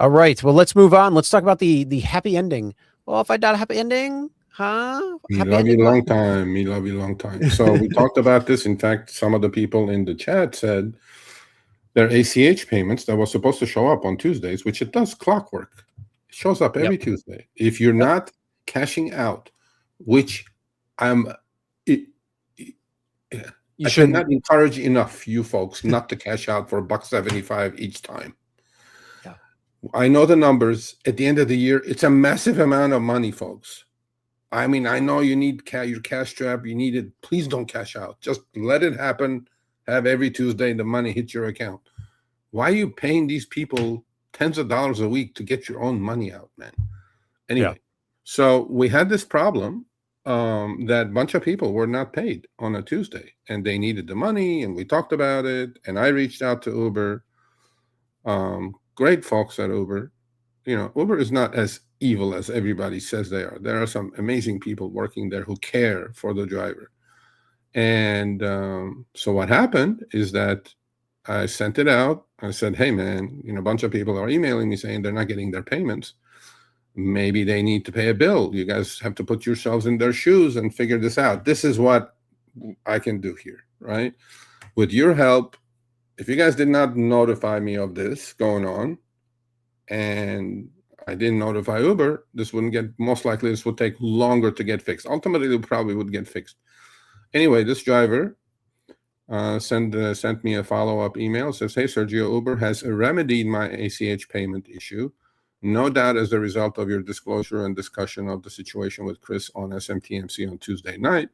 All right. Well, let's move on. Let's talk about the happy ending. Well, if I got a happy ending, huh? Me Happy love you ending. long time. Me love you long time. So we talked about this. In fact, some of the people in the chat said their ACH payments that was supposed to show up on Tuesdays, which it does clockwork. It shows up every Tuesday. If you're not cashing out, which I'm, I cannot encourage enough you folks not to cash out for $1.75 each time. Yeah. I know the numbers. At the end of the year, it's a massive amount of money, folks. I mean, I know you need your cash trap. You need it. Please don't cash out. Just let it happen. Have every Tuesday the money hit your account. Why are you paying these people tens of dollars a week to get your own money out, man? Anyway, so we had this problem that a bunch of people were not paid on a Tuesday, and they needed the money, and we talked about it, and I reached out to Uber. Great folks at Uber. You know, Uber is not as evil as everybody says they are. There are some amazing people working there who care for the driver. And so what happened is that I sent it out. I said, hey, man, you know, a bunch of people are emailing me saying they're not getting their payments. Maybe they need to pay a bill. You guys have to put yourselves in their shoes and figure this out. This is what I can do here, right? With your help, if you guys did not notify me of this going on, and I didn't notify Uber, this wouldn't get, most likely this would take longer to get fixed. Ultimately, it probably would get fixed. Anyway, this driver sent me a follow-up email. Says, hey, Sergio, Uber has remedied my ACH payment issue. No doubt as a result of your disclosure and discussion of the situation with Chris on SMTMC on Tuesday night,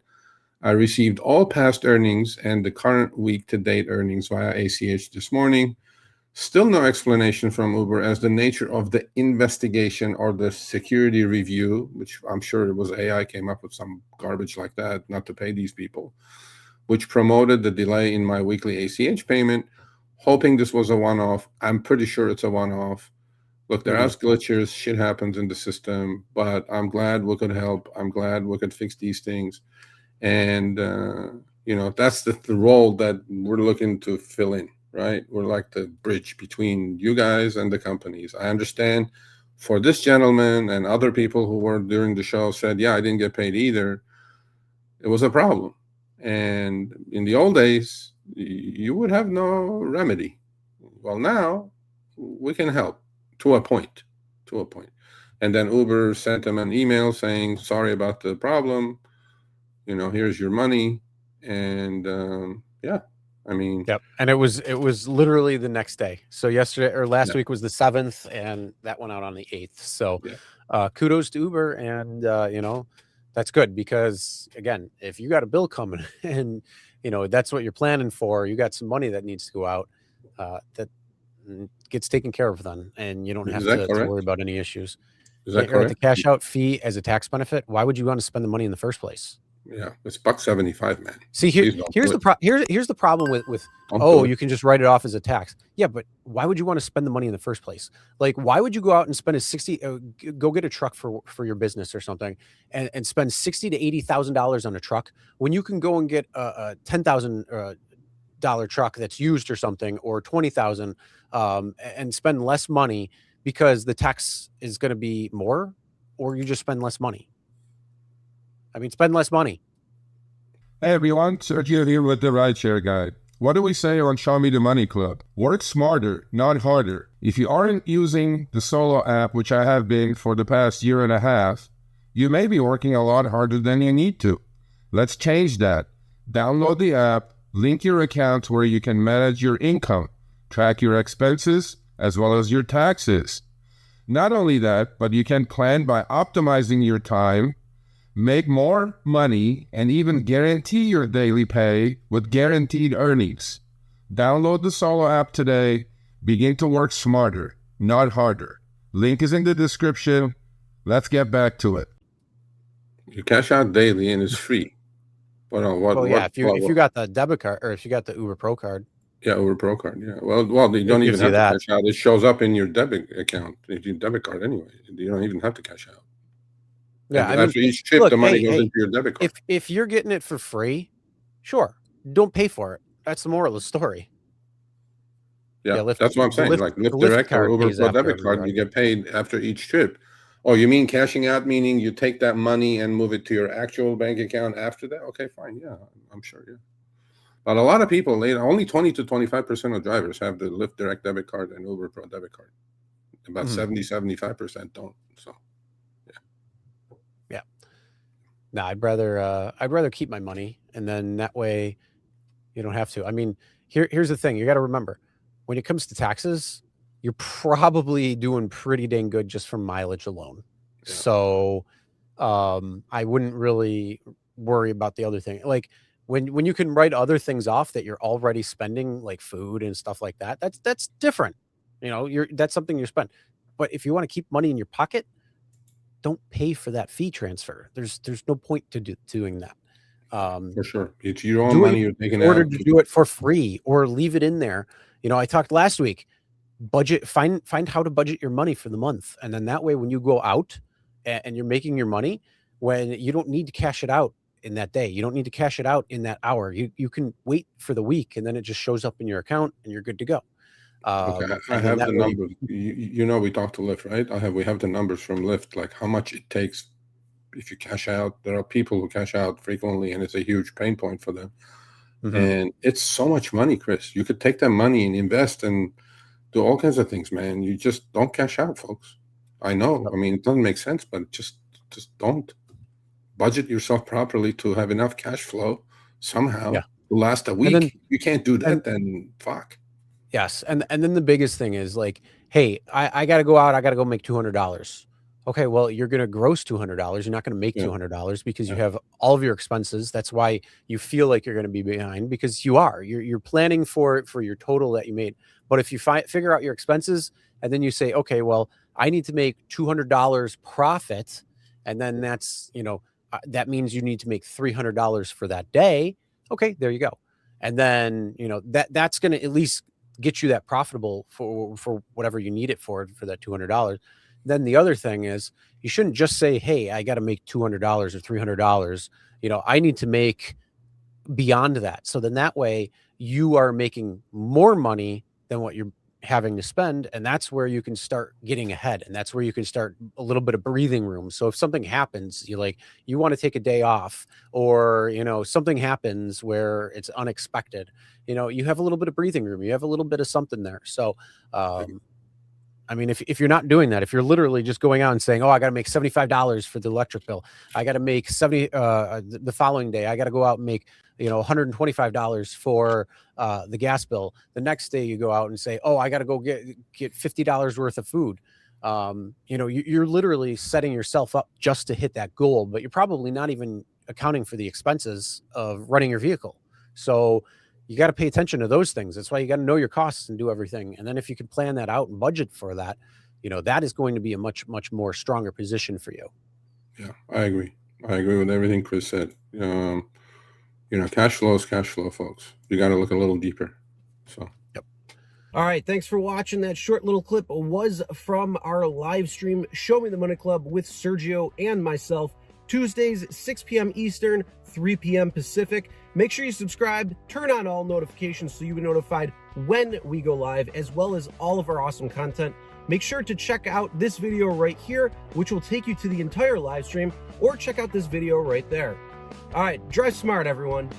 I received all past earnings and the current week-to-date earnings via ACH this morning. Still no explanation from Uber as the nature of the investigation or the security review, which I'm sure it was AI came up with some garbage like that, not to pay these people, which promoted the delay in my weekly ACH payment, hoping this was a one-off. I'm pretty sure it's a one-off. Look, there are glitches, shit happens in the system, but I'm glad we could help. I'm glad we could fix these things. And, you know, that's the role that we're looking to fill in, right? We're like the bridge between you guys and the companies. I understand for this gentleman and other people who were during the show said, yeah, I didn't get paid either. It was a problem. And in the old days, you would have no remedy. Well, now we can help to a point. And then Uber sent them an email saying, sorry about the problem. You know, here's your money. And yeah, I mean. Yep. And it was literally the next day. So yesterday or last week was the 7th, and that went out on the 8th. So kudos to Uber. And, you know, that's good because, again, if you got a bill coming and, you know, that's what you're planning for, you got some money that needs to go out, that gets taken care of then, and you don't have to worry about any issues. Is that correct? The cash out fee as a tax benefit, why would you want to spend the money in the first place? Yeah, it's $1.75, man. See, here's the problem with you can just write it off as a tax. Yeah, but why would you want to spend the money in the first place? Like, why would you go out and spend go get a truck for your business or something and spend $60,000 to $80,000 on a truck when you can go and get a $10,000 truck that's used or something, or $20,000 and spend less money because the tax is going to be more, or you just spend less money? I mean, spend less money. Hey everyone, Sergio here with the Rideshare Guy. What do we say on Show Me the Money Club? Work smarter, not harder. If you aren't using the Solo app, which I have been for the past year and a half, you may be working a lot harder than you need to. Let's change that. Download the app, link your account where you can manage your income, track your expenses, as well as your taxes. Not only that, but you can plan by optimizing your time, make more money, and even guarantee your daily pay with guaranteed earnings. Download the Solo app today. Begin to work smarter, not harder. Link is in the description. Let's get back to it. You cash out daily and it's free. If you got the debit card, or if you got the Uber Pro card. Yeah, Uber Pro card. Yeah. Well, you don't even have to cash out. It shows up in your debit account, your debit card anyway. You don't even have to cash out. Yeah, after each trip, the money goes into your debit card. If you're getting it for free, sure, don't pay for it. That's the moral of the story. Yeah, Lyft, that's what I'm saying. Lyft, like the Lyft Lyft Direct or card Uber pays Pro after debit every card, ride. you get paid after each trip. Oh, you mean cashing out, meaning you take that money and move it to your actual bank account after that? Okay, fine. Yeah, I'm sure. Yeah. But a lot of people, only 20 to 25% of drivers have the Lyft Direct debit card and Uber Pro debit card. About 75% don't. So, yeah. No, I'd rather keep my money, and then that way you don't have to. I mean, here's the thing. You got to remember, when it comes to taxes, you're probably doing pretty dang good just from mileage alone. Yeah. So I wouldn't really worry about the other thing. Like when you can write other things off that you're already spending, like food and stuff like that, that's different. You know, that's something you spend. But if you want to keep money in your pocket, don't pay for that fee transfer. There's no point to doing that. for sure. It's your own Do money it you're taking in order out. to do it for free, or leave it in there. You know, I talked last week, find how to budget your money for the month. And then that way, when you go out and you're making your money, when you don't need to cash it out in that day, you don't need to cash it out in that hour. You can wait for the week, and then it just shows up in your account and you're good to go. Okay, I have the numbers. You know, we talked to Lyft, right? We have the numbers from Lyft, like how much it takes if you cash out. There are people who cash out frequently, and it's a huge pain point for them. And it's so much money, Chris. You could take that money and invest and do all kinds of things, man. You just don't cash out, folks. I know. I mean, it doesn't make sense, but just don't. Budget yourself properly to have enough cash flow somehow to last a week. Then, you can't do that, then fuck. Yes. And then the biggest thing is like, hey, I got to go out. I got to go make $200. Okay, well, you're going to gross $200. You're not going to make $200 because you have all of your expenses. That's why you feel like you're going to be behind, because you are. You're planning for your total that you made. But if you figure out your expenses, and then you say, okay, well, I need to make $200 profit, and then that's, you know, that means you need to make $300 for that day. Okay, there you go. And then, you know, that's going to at least get you that profitable for whatever you need it for that $200. Then the other thing is, you shouldn't just say, hey, I got to make $200 or $300. You know, I need to make beyond that. So then that way you are making more money than what you're having to spend. And that's where you can start getting ahead. And that's where you can start a little bit of breathing room. So if something happens, you want to take a day off, or, you know, something happens where it's unexpected, you know, you have a little bit of breathing room. You have a little bit of something there. So, I mean, if you're not doing that, if you're literally just going out and saying, oh, I got to make $75 for the electric bill, I got to make the following day, I got to go out and make, you know, $125 for the gas bill. The next day you go out and say, oh, I got to go get $50 worth of food. You know, you're literally setting yourself up just to hit that goal, but you're probably not even accounting for the expenses of running your vehicle. So you got to pay attention to those things. That's why you got to know your costs and do everything. And then if you can plan that out and budget for that, you know, that is going to be a much, much more stronger position for you. Yeah, I agree. I agree with everything Chris said. You know, cash flow is cash flow, folks. You got to look a little deeper. So, yep. All right. Thanks for watching. That short little clip was from our live stream, Show Me the Money Club with Sergio and myself, Tuesdays, 6 p.m. Eastern, 3 p.m. Pacific. Make sure you subscribe, turn on all notifications so you get notified when we go live, as well as all of our awesome content. Make sure to check out this video right here, which will take you to the entire live stream, or check out this video right there. All right, drive smart, everyone.